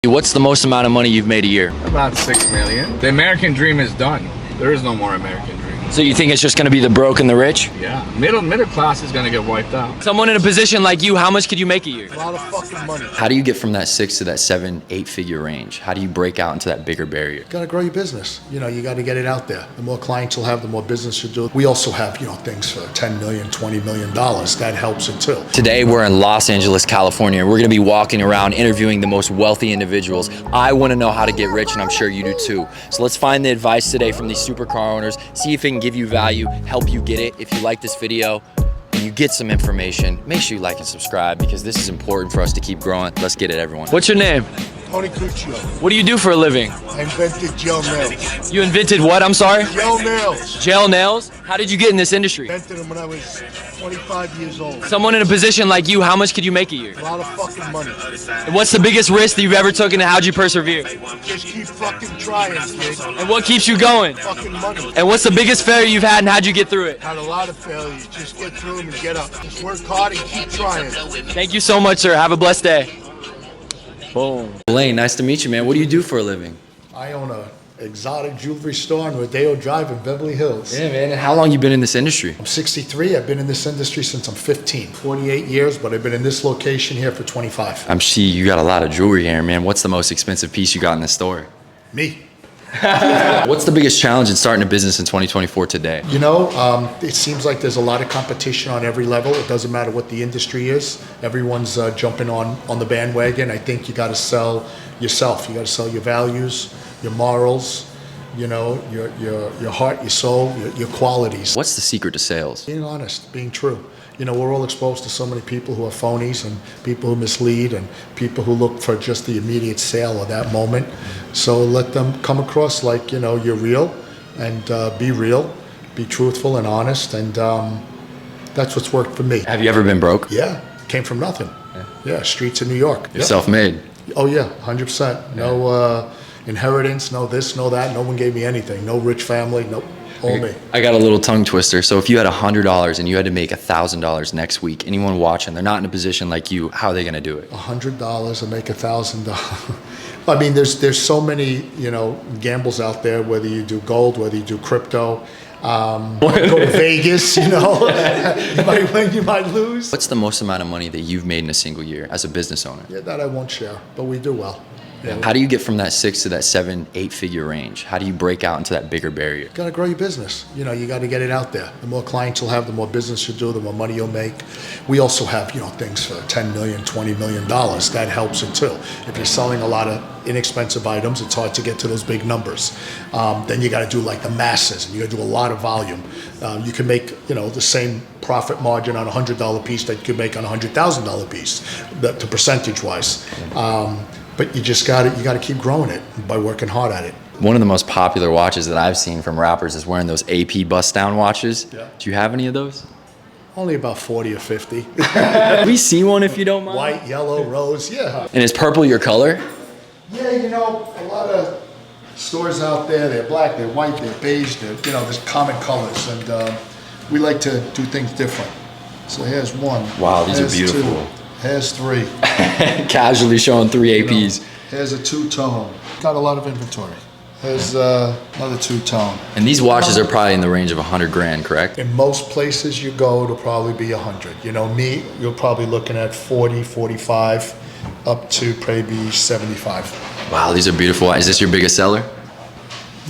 What's the most amount of money you've made a year? About 6 million. The American dream is done. There is no more American dream. So you think it's just gonna be the broke and the rich? Yeah, middle class is gonna get wiped out. Someone in a position like you, how much could you make a year? A lot of fucking money. How do you get from that 6 to that 7, 8 figure range? How do you break out into that bigger barrier? You gotta grow your business. You know, you gotta get it out there. The more clients you'll have, the more business you do. We also have, things for $10 million, $20 million. That helps it too. Today we're in Los Angeles, California. We're gonna be walking around interviewing the most wealthy individuals. I wanna know how to get rich, and I'm sure you do too. So let's find the advice today from these supercar owners, see if it can give you value, help you get it. If you like this video and you get some information, make sure you like and subscribe because this is important for us to keep growing. Let's get it, everyone. What's your name? Tony Cuccio. What do you do for a living? I invented gel nails. You invented what? I'm sorry? Gel nails. Gel nails? How did you get in this industry? Invented them when I was 25 years old. Someone in a position like you, how much could you make a year? A lot of fucking money. And what's the biggest risk that you've ever taken, and how'd you persevere? Just keep fucking trying, kid. And what keeps you going? Fucking money. And what's the biggest failure you've had, and how'd you get through it? Had a lot of failures. Just get through them and get up. Just work hard and keep trying. Thank you so much, sir. Have a blessed day. Boom. Blaine, nice to meet you, man. What do you do for a living? I own a exotic jewelry store on Rodeo Drive in Beverly Hills. Yeah, man. And how long you been in this industry? I'm 63. I've been in this industry since I'm 15. 48 years, but I've been in this location here for 25. I'm sure you got a lot of jewelry here, man. What's the most expensive piece you got in the store? Me. What's the biggest challenge in starting a business in 2024 today? It seems like there's a lot of competition on every level. It doesn't matter what the industry is. Everyone's jumping on the bandwagon. I think you got to sell yourself. You got to sell your values, your morals, your heart, your soul, your qualities. What's the secret to sales? Being honest, being true. We're all exposed to so many people who are phonies and people who mislead and people who look for just the immediate sale or that moment. So let them come across like, you're real and be real, be truthful and honest. And that's what's worked for me. Have you ever been broke? Yeah, came from nothing. Yeah, streets of New York. You're self-made. Oh yeah, 100%. No inheritance, no this, no that. No one gave me anything. No rich family, nope. All me. I got a little tongue twister. So if you had $100 and you had to make $1,000 next week, anyone watching, they're not in a position like you, how are they gonna do it? $100 and make $1,000. I mean, there's so many, gambles out there, whether you do gold, whether you do crypto, go to Vegas, you might win, you might lose. What's the most amount of money that you've made in a single year as a business owner? Yeah, that I won't share, but we do well. Yeah. How do you get from that 6 to that 7, 8 figure range? How do you break out into that bigger barrier? You gotta grow your business. You got to get it out there. The more clients you'll have, the more business you do, the more money you'll make. We also have, things for $10 million, $20 million. That helps it too. If you're selling a lot of inexpensive items, it's hard to get to those big numbers. Then you got to do like the masses, and you got to do a lot of volume. You can make, the same profit margin on a $100 piece that you could make on a $100,000 piece, the percentage-wise. But you just got to keep growing it by working hard at it. One of the most popular watches that I've seen from rappers is wearing those AP bust-down watches. Yeah. Do you have any of those? Only about 40 or 50. Can we see one if you don't mind? White, yellow, rose, yeah. And is purple your color? Yeah, a lot of stores out there, they're black, they're white, they're beige, there's common colors. And we like to do things different. So here's one. Wow, these are beautiful. Two. Here's 3. Casually showing 3 APs. Here's a 2-tone. Got a lot of inventory. Here's another 2-tone. And these watches are probably in the range of 100 grand, correct? In most places you go, it'll probably be 100. Me, you're probably looking at 40, 45, up to maybe 75. Wow, these are beautiful. Is this your biggest seller?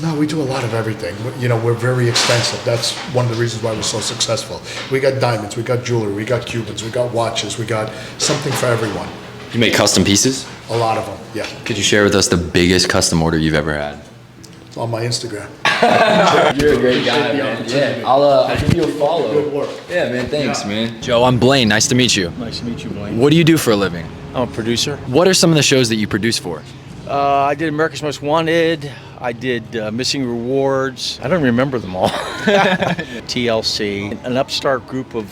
No, we do a lot of everything. We're very expensive. That's one of the reasons why we're so successful. We got diamonds, we got jewelry, we got Cubans, we got watches, we got something for everyone. You make custom pieces? A lot of them, yeah. Could you share with us the biggest custom order you've ever had? It's on my Instagram. You're a great guy, man. Yeah, I'll give you a follow. Good work. Yeah, man, thanks, man. Joe, I'm Blaine. Nice to meet you. Nice to meet you, Blaine. What do you do for a living? I'm a producer. What are some of the shows that you produce for? I did America's Most Wanted. I did Missing Rewards. I don't remember them all. TLC. An upstart group of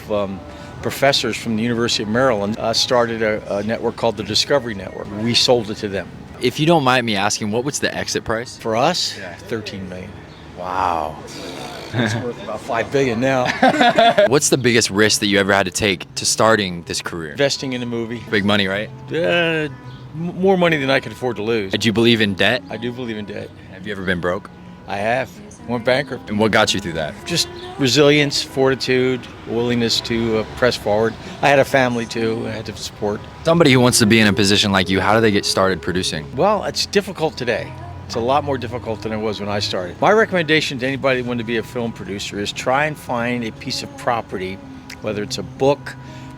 professors from the University of Maryland started a network called the Discovery Network. We sold it to them. If you don't mind me asking, what was the exit price? For us, $13 million. Wow. It's worth about $5 billion now. What's the biggest risk that you ever had to take to starting this career? Investing in a movie. Big money, right? More money than I can afford to lose. Do you believe in debt? I do believe in debt. Have you ever been broke? I have. Went bankrupt. And what got you through that? Just resilience, fortitude, willingness to press forward. I had a family too. I had to support. Somebody who wants to be in a position like you, how do they get started producing? Well, it's difficult today. It's a lot more difficult than it was when I started. My recommendation to anybody who wanted to be a film producer is try and find a piece of property, whether it's a book,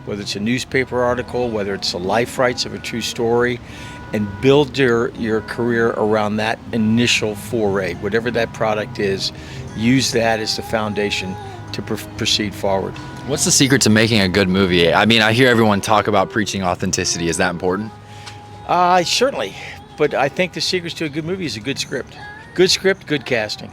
whether it's a newspaper article, whether it's the life rights of a true story, and build your career around that initial foray. Whatever that product is, use that as the foundation to proceed forward. What's the secret to making a good movie? I mean, I hear everyone talk about preaching authenticity. Is that important? Certainly, but I think the secret to a good movie is a good script. Good script, good casting.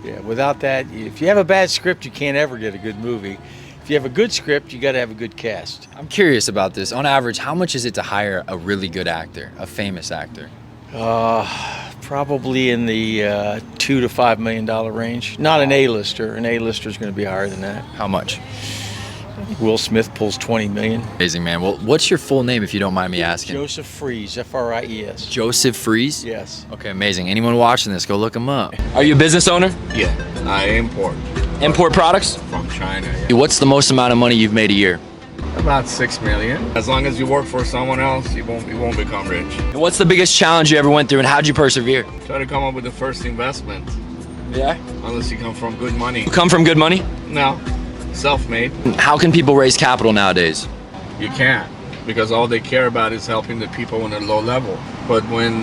Yeah, without that, if you have a bad script, you can't ever get a good movie. If you have a good script, you got to have a good cast. I'm curious about this. On average, how much is it to hire a really good actor, a famous actor? Probably in the $2 to $5 million range. Not an A-lister. An A-lister is going to be higher than that. How much? Will Smith pulls $20 million. Amazing, man. Well, what's your full name, if you don't mind me asking? Joseph Fries, F-R-I-E-S. Joseph Fries? Yes. Okay, amazing. Anyone watching this, go look him up. Are you a business owner? Yeah, I import Import products? from China. Yeah. What's the most amount of money you've made a year? About 6 million. As long as you work for someone else, you won't become rich. And what's the biggest challenge you ever went through, and how'd you persevere? Try to come up with the first investment. Yeah. Unless you come from good money. You come from good money? No, self-made. How can people raise capital nowadays? You can't, because all they care about is helping the people on a low level. But when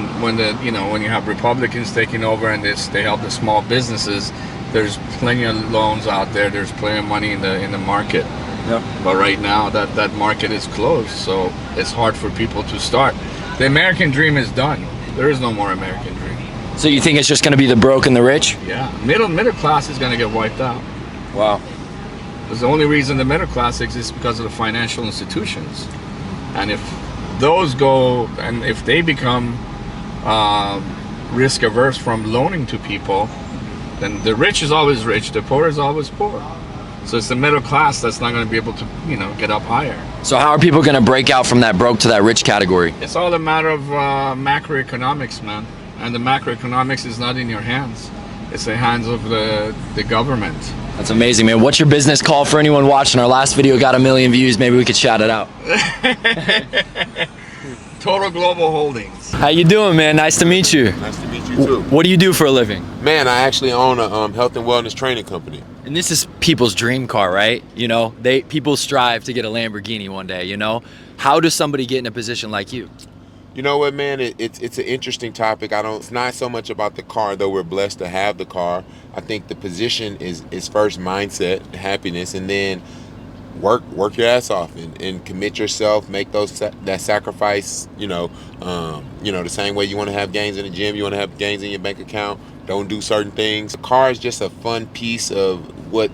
you have Republicans taking over and they help the small businesses, there's plenty of loans out there. There's plenty of money in the market. Yep. But right now that market is closed, so it's hard for people to start. The American dream is done. There is no more American dream. So you think it's just going to be the broke and the rich? Yeah, middle class is going to get wiped out. Wow. Because the only reason the middle class exists is because of the financial institutions. And if those go, and if they become risk averse from loaning to people, then the rich is always rich, the poor is always poor. So it's the middle class that's not going to be able to, get up higher. So how are people going to break out from that broke to that rich category? It's all a matter of macroeconomics, man. And the macroeconomics is not in your hands. It's the hands of the government. That's amazing, man. What's your business called for anyone watching? Our last video got 1 million views. Maybe we could shout it out. Total Global Holdings. How you doing, man? Nice to meet you. Nice to meet you too. What do you do for a living? Man, I actually own a health and wellness training company. And this is people's dream car, right? People strive to get a Lamborghini one day, How does somebody get in a position like you? You know what, man? It's an interesting topic. It's not so much about the car, though we're blessed to have the car. I think the position is first mindset, happiness, and then work your ass off and commit yourself, make that sacrifice, the same way you want to have gains in the gym, you want to have gains in your bank account, don't do certain things. The car is just a fun piece of what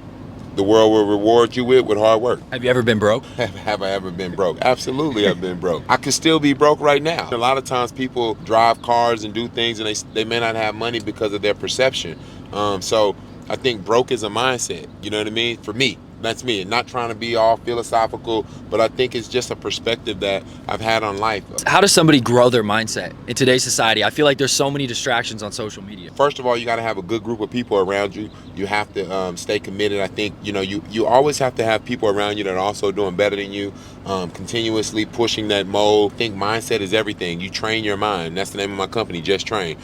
the world will reward you with hard work. Have you ever been broke? Have I ever been broke? Absolutely, I've been broke. I could still be broke right now. A lot of times people drive cars and do things and they may not have money because of their perception. So I think broke is a mindset, you know what I mean? For me, that's me. Not trying to be all philosophical, but I think it's just a perspective that I've had on life. How does somebody grow their mindset in today's society? I feel like there's so many distractions on social media. First of all, you got to have a good group of people around you. You have to stay committed. I think, you always have to have people around you that are also doing better than you, continuously pushing that mold. I think mindset is everything. You train your mind. That's the name of my company, Just Train.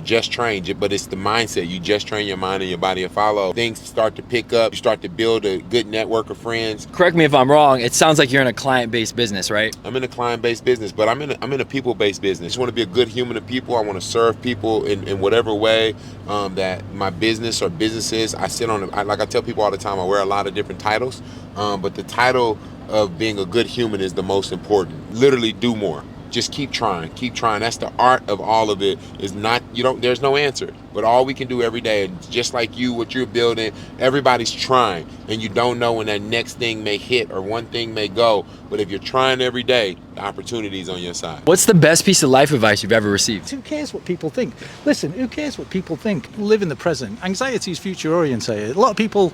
Just train, but it's the mindset. You just train your mind and your body to follow. Things start to pick up. You start to build a good network of friends. Correct me if I'm wrong. It sounds like you're in a client-based business, right? I'm in a client-based business, but I'm in a people-based business. I just want to be a good human to people. I want to serve people in whatever way that my business or businesses. I sit on, like I tell people all the time, I wear a lot of different titles, but the title of being a good human is the most important. Literally do more. Just keep trying. That's the art of all of it. There's no answer. But all we can do every day, just like you, what you're building, everybody's trying. And you don't know when that next thing may hit or one thing may go. But if you're trying every day, the opportunity's on your side. What's the best piece of life advice you've ever received? Who cares what people think? Listen, who cares what people think? Live in the present. Anxiety is future oriented. A lot of people,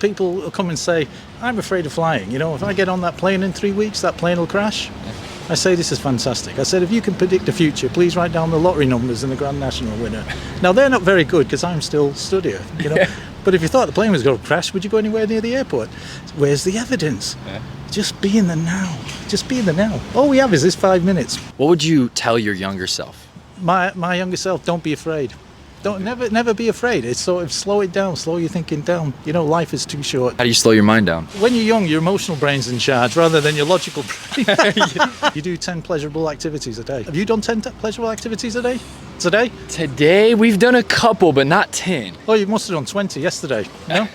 people will come and say, I'm afraid of flying. If I get on that plane in 3 weeks, that plane will crash. I say this is fantastic. I said, if you can predict the future, please write down the lottery numbers and the Grand National winner. Now, they're not very good because I'm still stood here, you know. But if you thought the plane was going to crash, would you go anywhere near the airport? Where's the evidence? Yeah. Just be in the now. Just be in the now. All we have is this 5 minutes. What would you tell your younger self? My younger self, don't be afraid. Don't never be afraid. It's sort of slow it down, slow your thinking down. You know, life is too short. How do you slow your mind down? When you're young, your emotional brain's in charge rather than your logical brain. You do 10 pleasurable activities a day. Have you done 10 pleasurable activities a day? Today? Today, we've done a couple, but not 10. Oh, you must have done 20 yesterday. No?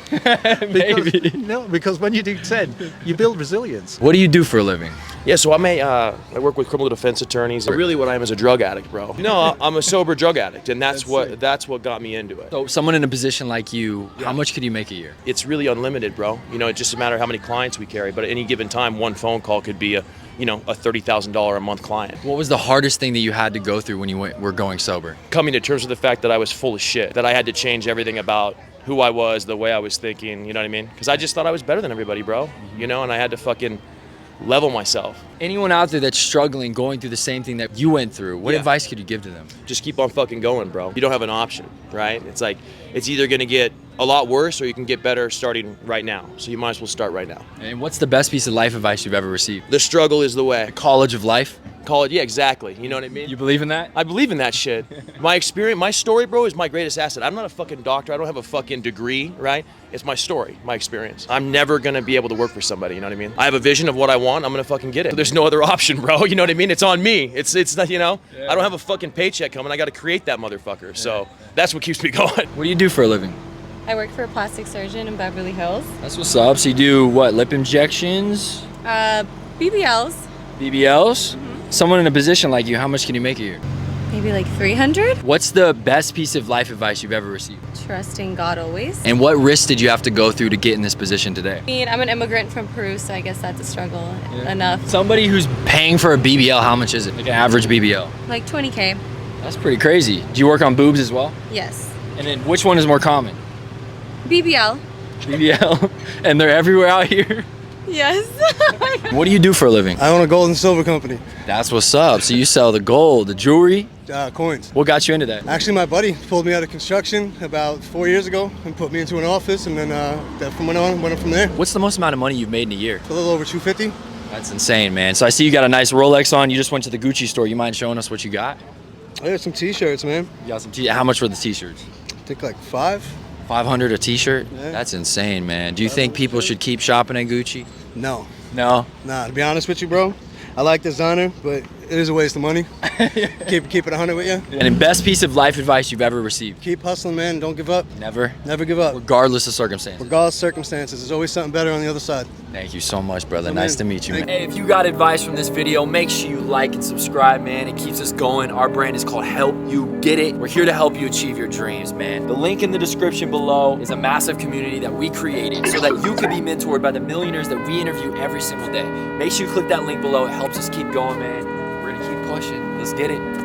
Maybe. Because when you do 10, you build resilience. What do you do for a living? Yeah, so I work with criminal defense attorneys. Really, what I am is a drug addict, bro. No, I'm a sober drug addict, and that's what got me into it. So, someone in a position like you, how much could you make a year? It's really unlimited, bro. You know, it's just a matter of how many clients we carry. But at any given time, one phone call could be a $30,000 a month client. What was the hardest thing that you had to go through when you were going sober? Coming to terms with the fact that I was full of shit, that I had to change everything about who I was, the way I was thinking. You know what I mean? Because I just thought I was better than everybody, bro. You know, and I had to fucking level myself. Anyone out there that's struggling, going through the same thing that you went through, what advice could you give to them? Just keep on fucking going, bro. You don't have an option, right? It's like, it's either gonna get a lot worse or you can get better starting right now. So you might as well start right now. And what's the best piece of life advice you've ever received? The struggle is the way. The college of life? College, yeah, exactly. You know what I mean? You believe in that? I believe in that shit. My experience, my story, bro, is my greatest asset. I'm not a fucking doctor. I don't have a fucking degree, right? It's my story, my experience. I'm never gonna be able to work for somebody, you know what I mean? I have a vision of what I want, I'm gonna fucking get it. There's no other option, bro, you know what I mean? It's on me. It's not, you know? I don't have a fucking paycheck coming, I gotta create that motherfucker. So that's what keeps me going. What do you do for a living? I work for a plastic surgeon in Beverly Hills. That's what's up. So you do what, lip injections? BBLs. BBLs? Someone in a position like you, how much can you make a year? Maybe like 300. What's the best piece of life advice you've ever received? Trusting God always. And what risks did you have to go through to get in this position today? I mean, I'm an immigrant from Peru, so I guess that's a struggle enough. Somebody who's paying for a BBL, how much is it? Like an average BBL? Like 20K. That's pretty crazy. Do you work on boobs as well? Yes. And then which one is more common? BBL. BBL? And they're everywhere out here? Yes. What do you do for a living? I own a gold and silver company. That's what's up. So you sell the gold, the jewelry? Coins. What got you into that? Actually, my buddy pulled me out of construction about 4 years ago and put me into an office, and then that went on from there. What's the most amount of money you've made in a year? A little over 250. That's insane, man. So I see you got a nice Rolex on. You just went to the Gucci store. You mind showing us what you got? I got some t-shirts, man. You got some How much were the t-shirts? I think like 500 a t-shirt? Yeah. That's insane, man. Do you think people should keep shopping at Gucci? No. No? Nah, to be honest with you, bro, I like designer, but it is a waste of money. keep it 100 with you. And the best piece of life advice you've ever received? Keep hustling, man. Don't give up. Never? Never give up. Regardless of circumstances? Regardless of circumstances, there's always something better on the other side. Thank you so much, brother. So, nice man, to meet you, man. thank Hey, if you got advice from this video, make sure you like and subscribe, man. It keeps us going. Our brand is called Help You Get It. We're here to help you achieve your dreams, man. The link in the description below is a massive community that we created so that you can be mentored by the millionaires that we interview every single day. Make sure you click that link below. It helps us keep going, man. We're gonna keep pushing. Let's get it.